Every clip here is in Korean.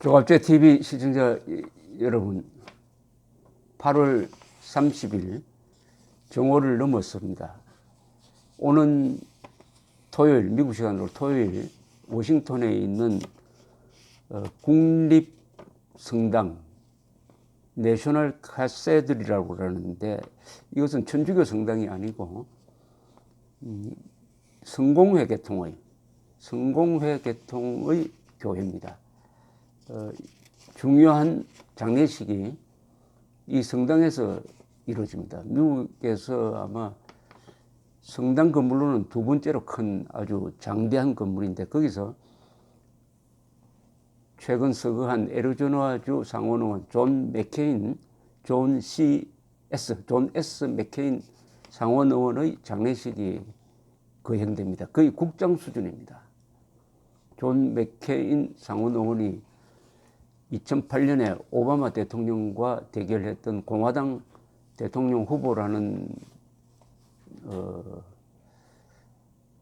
조갑제 TV 시청자 여러분, 8월 30일 정오를 넘었습니다. 오는 토요일, 미국 시간으로 토요일 워싱턴에 있는 국립성당 내셔널 카세드리라고 그러는데, 이것은 천주교 성당이 아니고 성공회 계통의 교회입니다. 중요한 장례식이 이 성당에서 이루어집니다. 미국에서 아마 성당 건물로는 두 번째로 큰 아주 장대한 건물인데, 거기서 최근 서거한 애리조나주 상원의원 존 S. 맥케인 상원의원의 장례식이 거행됩니다. 거의 국장 수준입니다. 존 맥케인 상원의원이 2008년에 오바마 대통령과 대결했던 공화당 대통령 후보라는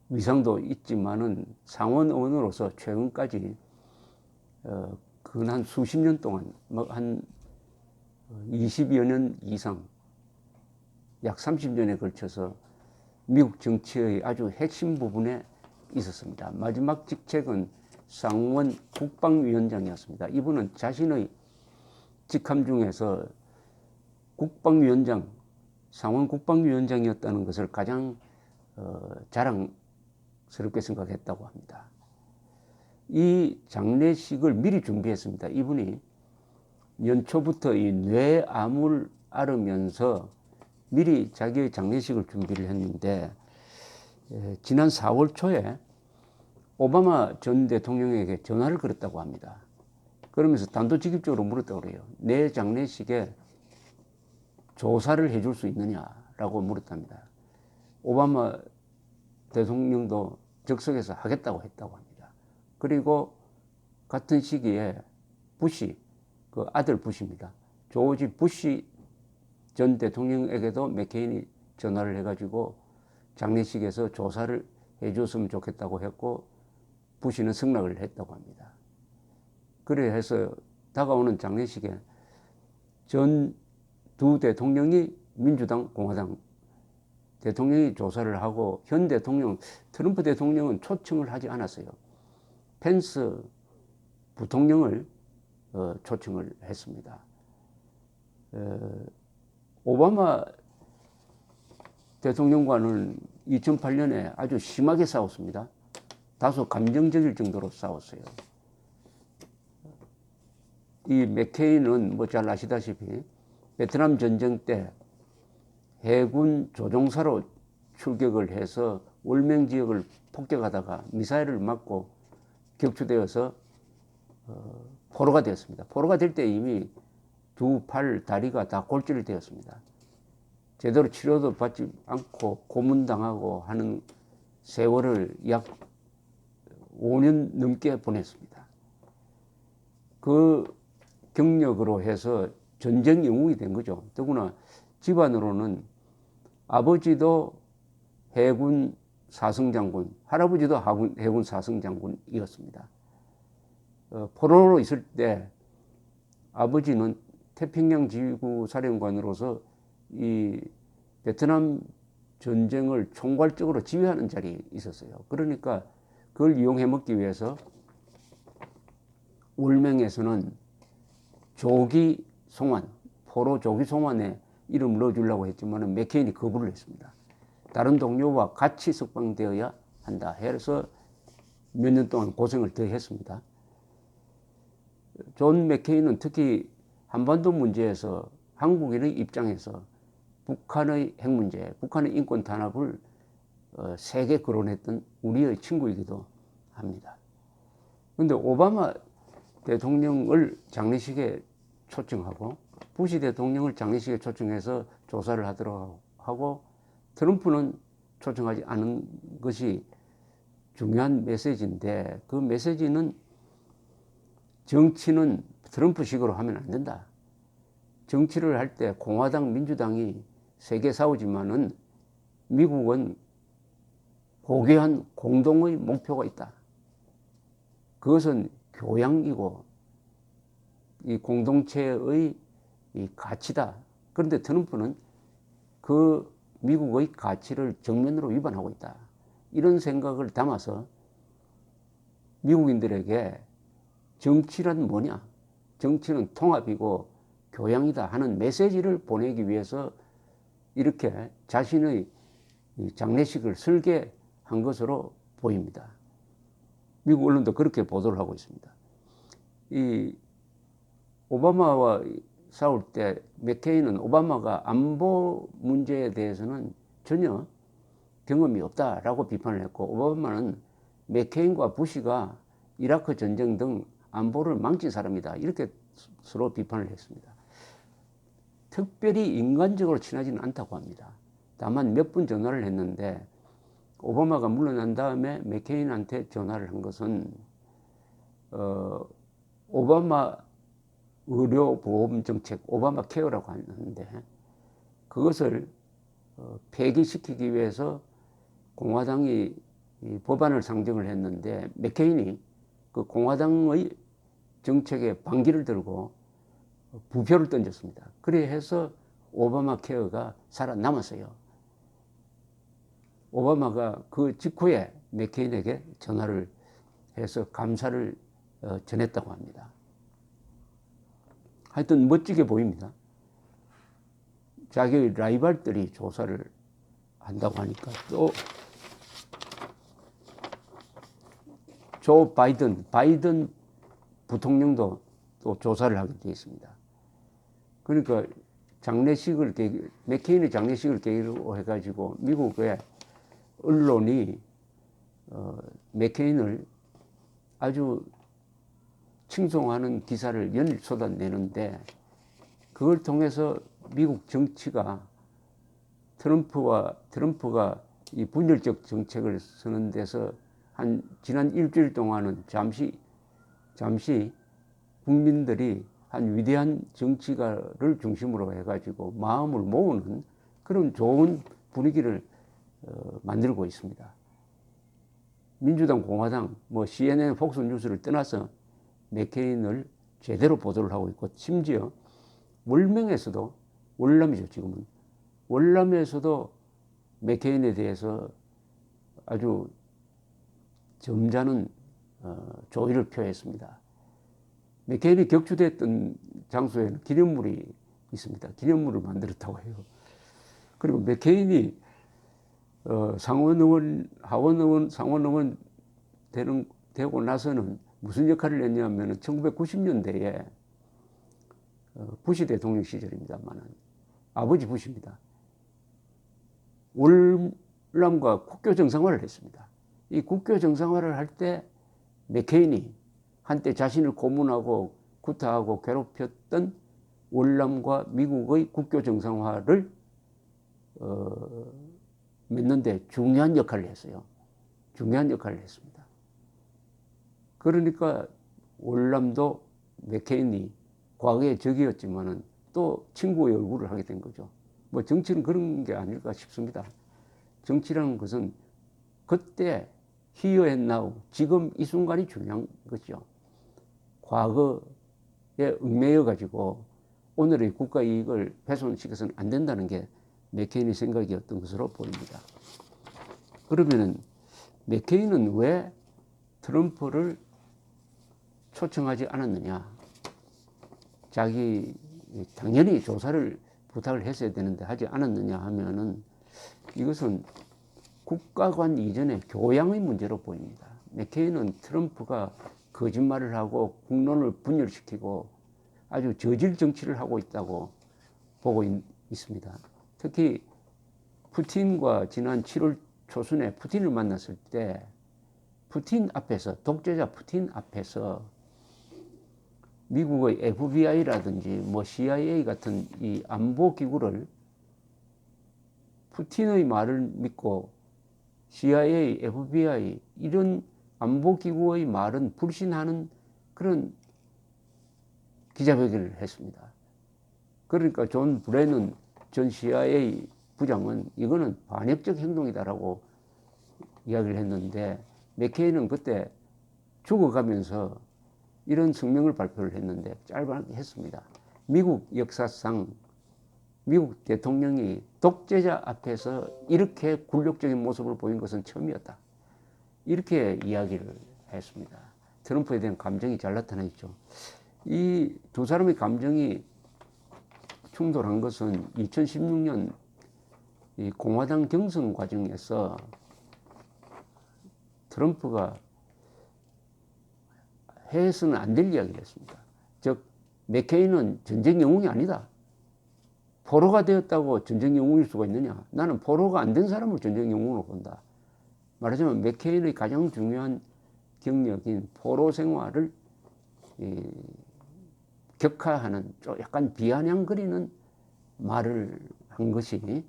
위상도 있지만은 상원의원으로서 최근까지 근 수십 년 동안 한 20여 년 이상, 약 30년에 걸쳐서 미국 정치의 아주 핵심 부분에 있었습니다. 마지막 직책은 상원 국방위원장이었습니다. 이분은 자신의 직함 중에서 상원 국방위원장이었다는 것을 가장 자랑스럽게 생각했다고 합니다. 이 장례식을 미리 준비했습니다. 이분이 연초부터 이 뇌암을 앓으면서 미리 자기의 장례식을 준비를 했는데, 지난 4월 초에 오바마 전 대통령에게 전화를 걸었다고 합니다. 그러면서 단도직입적으로 물었다고 그래요. 내 장례식에 조사를 해줄 수 있느냐라고 물었답니다. 오바마 대통령도 즉석에서 하겠다고 했다고 합니다. 그리고 같은 시기에 부시, 그 아들 부시입니다. 조지 부시 전 대통령에게도 맥케인이 전화를 해가지고 장례식에서 조사를 해줬으면 좋겠다고 했고, 부시는 승낙을 했다고 합니다. 그래 해서 다가오는 장례식에 전 두 대통령이 민주당, 공화당 대통령이 조사를 하고, 현 대통령, 트럼프 대통령은 초청을 하지 않았어요. 펜스 부통령을 초청을 했습니다. 오바마 대통령과는 2008년에 아주 심하게 싸웠습니다. 다소 감정적일 정도로 싸웠어요. 이 맥케인은 뭐 잘 아시다시피 베트남 전쟁 때 해군 조종사로 출격을 해서 월명 지역을 폭격하다가 미사일을 맞고 격추되어서 포로가 되었습니다. 포로가 될 때 이미 두 팔, 다리가 다 골절이 되었습니다. 제대로 치료도 받지 않고 고문당하고 하는 세월을 약 5년 넘게 보냈습니다. 그 경력으로 해서 전쟁 영웅이 된 거죠. 더구나 집안으로는 아버지도 해군 사성장군, 할아버지도 해군 사성장군이었습니다. 포로로 있을 때 아버지는 태평양 지구 사령관으로서 이 베트남 전쟁을 총괄적으로 지휘하는 자리에 있었어요. 그러니까 그걸 이용해 먹기 위해서 월명에서는 조기 송환, 포로 조기 송환에 이름을 넣어주려고 했지만 맥케인이 거부를 했습니다. 다른 동료와 같이 석방되어야 한다 해서 몇 년 동안 고생을 더 했습니다. 존 맥케인은 특히 한반도 문제에서 한국인의 입장에서 북한의 핵 문제, 북한의 인권 탄압을 세게 거론했던 우리의 친구이기도 합니다. 그런데 오바마 대통령을 장례식에 초청하고 부시 대통령을 장례식에 초청해서 조사를 하도록 하고, 트럼프는 초청하지 않은 것이 중요한 메시지인데, 그 메시지는 정치는 트럼프식으로 하면 안 된다. 정치를 할 때 공화당, 민주당이 세게 싸우지만은 미국은 고귀한 공동의 목표가 있다. 그것은 교양이고 이 공동체의 이 가치다. 그런데 트럼프는 그 미국의 가치를 정면으로 위반하고 있다. 이런 생각을 담아서 미국인들에게 정치란 뭐냐? 정치는 통합이고 교양이다 하는 메시지를 보내기 위해서 이렇게 자신의 장례식을 설계한 것으로 보입니다. 미국 언론도 그렇게 보도를 하고 있습니다. 이 오바마와 싸울 때 맥케인은 오바마가 안보 문제에 대해서는 전혀 경험이 없다라고 비판을 했고, 오바마는 맥케인과 부시가 이라크 전쟁 등 안보를 망친 사람이다, 이렇게 서로 비판을 했습니다. 특별히 인간적으로 친하지는 않다고 합니다. 다만 몇 번 전화를 했는데 오바마가 물러난 다음에 맥케인한테 전화를 한 것은 오바마 의료보험 정책, 오바마 케어라고 하는데, 그것을 폐기시키기 위해서 공화당이 법안을 상정을 했는데 맥케인이 그 공화당의 정책에 반기를 들고 부표를 던졌습니다. 그래 해서 오바마 케어가 살아남았어요. 오바마가 그 직후에 맥케인에게 전화를 해서 감사를 전했다고 합니다. 하여튼 멋지게 보입니다. 자기 라이벌들이 조사를 한다고 하니까, 또 조 바이든 부통령도 또 조사를 하게 되어 있습니다. 그러니까 맥케인의 장례식을 계기로 해가지고 미국의 언론이 맥케인을 아주 칭송하는 기사를 연일 쏟아내는데, 그걸 통해서 미국 정치가 트럼프가 이 분열적 정책을 쓰는 데서 지난 일주일 동안은 잠시 국민들이 한 위대한 정치가를 중심으로 해가지고 마음을 모으는 그런 좋은 분위기를 만들고 있습니다. 민주당, 공화당, CNN, 폭스뉴스를 떠나서 맥케인을 제대로 보도를 하고 있고, 심지어 월남이죠, 지금은. 월남에서도 맥케인에 대해서 아주 점잖은 조의를 표했습니다. 맥케인이 격추됐던 장소에는 기념물이 있습니다. 기념물을 만들었다고 해요. 그리고 맥케인이 상원의원, 하원의원, 상원의원 되고 나서는 무슨 역할을 했냐면 1990년대에 부시 대통령 시절입니다만은, 아버지 부시입니다. 월남과 국교 정상화를 했습니다. 이 국교 정상화를 할 때 맥케인이 한때 자신을 고문하고 구타하고 괴롭혔던 월남과 미국의 국교 정상화를 맺는데 중요한 역할을 했어요. 중요한 역할을 했습니다. 그러니까 월남도 맥케인이 과거에 적이었지만은 또 친구의 얼굴을 하게 된 거죠. 정치는 그런 게 아닐까 싶습니다. 정치라는 것은 그때 here and now, 지금 이 순간이 중요한 거죠. 과거에 얽매여 가지고 오늘의 국가 이익을 훼손시켜서는 안 된다는 게 맥케인의 생각이었던 것으로 보입니다. 그러면은 맥케인은 왜 트럼프를 초청하지 않았느냐? 당연히 조사를 부탁을 했어야 되는데 하지 않았느냐 하면은, 이것은 국가관 이전의 교양의 문제로 보입니다. 맥케인은 트럼프가 거짓말을 하고 국론을 분열시키고 아주 저질 정치를 하고 있다고 보고 있습니다. 특히 푸틴과 지난 7월 초순에 푸틴을 만났을 때 독재자 푸틴 앞에서 미국의 FBI라든지 CIA 같은 이 안보 기구를 푸틴의 말을 믿고 CIA, FBI 이런 안보기구의 말은 불신하는 그런 기자회견을 했습니다. 그러니까 존 브레넌 전 CIA 부장은 이거는 반역적 행동이다라고 이야기를 했는데, 맥케인은 그때 죽어가면서 이런 성명을 발표를 했는데 짧게 했습니다. 미국 역사상 미국 대통령이 독재자 앞에서 이렇게 굴욕적인 모습을 보인 것은 처음이었다. 이렇게 이야기를 했습니다. 트럼프에 대한 감정이 잘 나타나 있죠. 이 두 사람의 감정이 충돌한 것은 2016년 이 공화당 경선 과정에서 트럼프가 해서는 안 될 이야기를 했습니다. 즉 맥케인은 전쟁 영웅이 아니다. 포로가 되었다고 전쟁 영웅일 수가 있느냐. 나는 포로가 안 된 사람을 전쟁 영웅으로 본다. 말하자면 맥케인의 가장 중요한 경력인 포로 생활을 격하하는 약간 비아냥거리는 말을 한 것이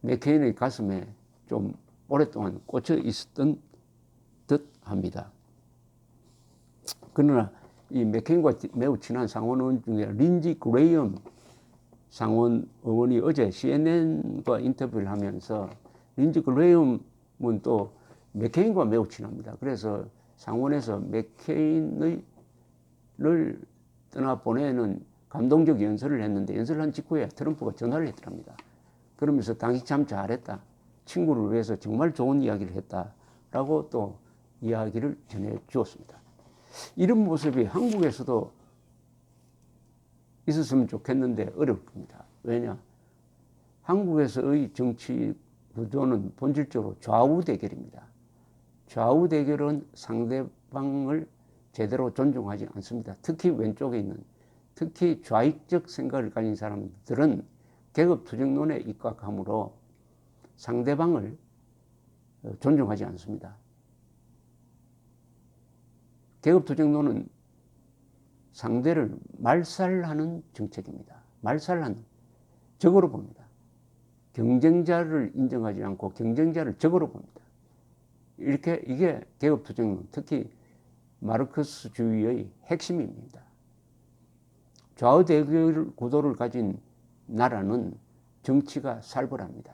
맥케인의 가슴에 좀 오랫동안 꽂혀 있었던 듯 합니다. 그러나 이 맥케인과 매우 친한 상원 의원 중에 린지 그레이엄 상원 의원이 어제 CNN과 인터뷰를 하면서 린지 그레이엄은 또 맥케인과 매우 친합니다. 그래서 상원에서 맥케인을 떠나보내는 감동적 연설을 했는데 연설을 한 직후에 트럼프가 전화를 했더랍니다. 그러면서 당신 참 잘했다. 친구를 위해서 정말 좋은 이야기를 했다라고 또 이야기를 전해 주었습니다. 이런 모습이 한국에서도 있었으면 좋겠는데 어려울 겁니다. 왜냐? 한국에서의 정치 구조는 본질적으로 좌우 대결입니다. 좌우 대결은 상대방을 제대로 존중하지 않습니다. 특히 왼쪽에 있는, 특히 좌익적 생각을 가진 사람들은 계급투쟁론에 입각하므로 상대방을 존중하지 않습니다. 계급투쟁론은 상대를 말살하는 정책입니다. 말살하는, 적으로 봅니다. 경쟁자를 인정하지 않고 경쟁자를 적으로 봅니다. 이게 계급투쟁론, 특히 마르크스주의의 핵심입니다. 좌우 대결 구도를 가진 나라는 정치가 살벌합니다.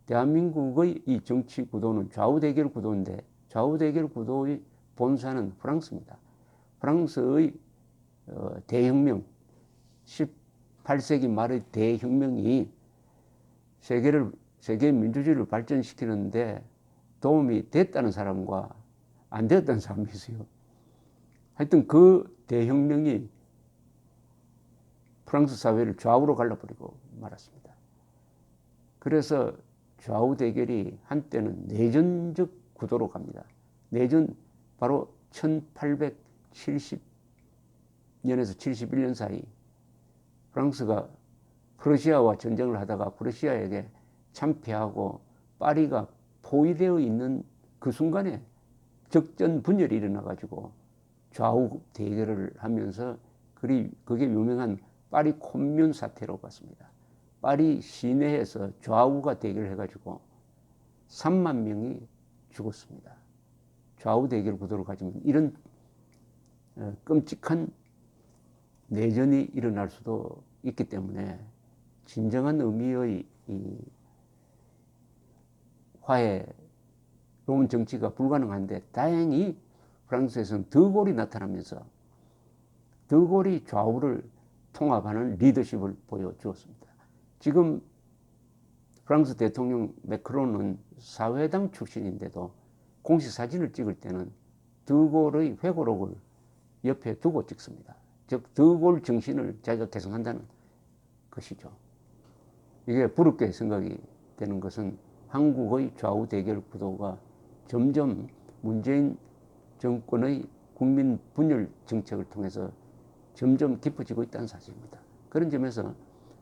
대한민국의 이 정치 구도는 좌우 대결 구도인데 좌우 대결 구도의 본사는 프랑스입니다. 프랑스의 대혁명, 18세기 말의 대혁명이 세계 민주주의를 발전시키는데 도움이 됐다는 사람과 안 됐다는 사람이 있어요. 하여튼 그 대혁명이 프랑스 사회를 좌우로 갈라버리고 말았습니다. 그래서 좌우 대결이 한때는 내전적 구도로 갑니다. 내전 바로 1870년에서 71년 사이 프랑스가 프러시아와 전쟁을 하다가 프러시아에게 참패하고 파리가 포위되어 있는 그 순간에 적전 분열이 일어나가지고 좌우 대결을 하면서 그게 유명한 파리 콤뮌 사태로 갔습니다. 파리 시내에서 좌우가 대결해가지고 3만 명이 죽었습니다. 좌우 대결 구도를 가지면 이런 끔찍한 내전이 일어날 수도 있기 때문에 진정한 의미의 이 화해로운 정치가 불가능한데 다행히 프랑스에서는 드골이 나타나면서 드골이 좌우를 통합하는 리더십을 보여주었습니다. 지금 프랑스 대통령 매크론은 사회당 출신인데도 공식 사진을 찍을 때는 드골의 회고록을 옆에 두고 찍습니다. 즉 드골 정신을 자기가 계승한다는 것이죠. 이게 부럽게 생각이 되는 것은 한국의 좌우 대결 구도가 점점 문재인 정권의 국민 분열 정책을 통해서 점점 깊어지고 있다는 사실입니다. 그런 점에서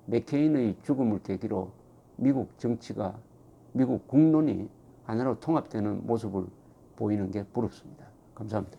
맥케인의 죽음을 계기로 미국 정치가, 미국 국론이 하나로 통합되는 모습을 보이는 게 부럽습니다. 감사합니다.